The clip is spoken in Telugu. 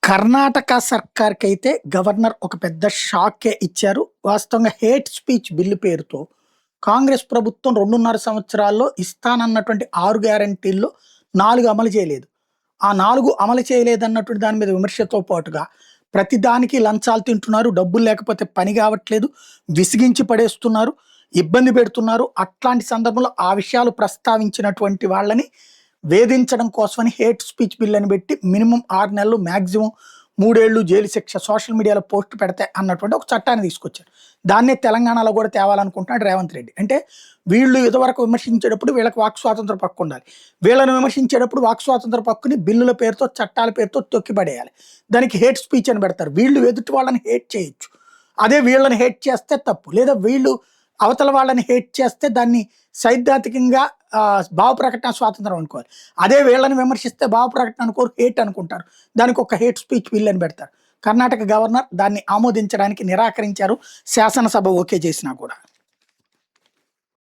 కర్ణాటక సర్కార్‌కైతే గవర్నర్ ఒక పెద్ద షాకే ఇచ్చారు. వాస్తవంగా హేట్ స్పీచ్ బిల్లు పేరుతో కాంగ్రెస్ ప్రభుత్వం 2.5 సంవత్సరాల్లో ఇస్తానన్నటువంటి 6 గ్యారంటీల్లో 4 అమలు చేయలేదు. ఆ 4 అమలు చేయలేదన్నటువంటి దాని మీద విమర్శతో పాటుగా ప్రతిదానికి లంచాలు తింటున్నారు, డబ్బులు లేకపోతే పని కావట్లేదు, విసిగించి పడేస్తున్నారు, ఇబ్బంది పెడుతున్నారు. అట్లాంటి సందర్భంలో ఆ విషయాలు ప్రస్తావించినటువంటి వాళ్ళని వేధించడం కోసమని హేట్ స్పీచ్ బిల్ అని పెట్టి మినిమం 6 నెలలు మాక్సిమం 3 ఏళ్ళు జైలు శిక్ష సోషల్ మీడియాలో పోస్ట్ పెడితే అన్నటువంటి ఒక చట్టాన్ని తీసుకొచ్చారు. దాన్నే తెలంగాణలో కూడా తేవాలనుకుంటున్నాడు రేవంత్ రెడ్డి. అంటే వీళ్ళు ఇదివరకు విమర్శించేటప్పుడు వీళ్ళకి వాక్ స్వాతంత్రం హక్కు ఉండాలి. వీళ్ళని విమర్శించేటప్పుడు వాక్ స్వాతంత్ర హక్కుని బిల్లుల పేరుతో, చట్టాల పేరుతో తొక్కిపడేయాలి. దానికి హేట్ స్పీచ్ అని పెడతారు. వీళ్ళు ఎదుటి వాళ్ళని హేట్ చేయొచ్చు. అదే వీళ్ళని హేట్ చేస్తే తప్పు. లేదా వీళ్ళు అవతల వాళ్ళని హేట్ చేస్తే దాన్ని సైద్ధాంతికంగా భావ ప్రకటన స్వాతంత్రం అనుకోవాలి. అదే వీళ్ళని విమర్శిస్తే భావ ప్రకటన అనుకోరు, హేట్ అనుకుంటారు. దానికి ఒక హేట్ స్పీచ్ బిల్ అని పెడతారు. కర్ణాటక గవర్నర్ దాన్ని ఆమోదించడానికి నిరాకరించారు. శాసనసభ ఓకే చేసినా కూడా.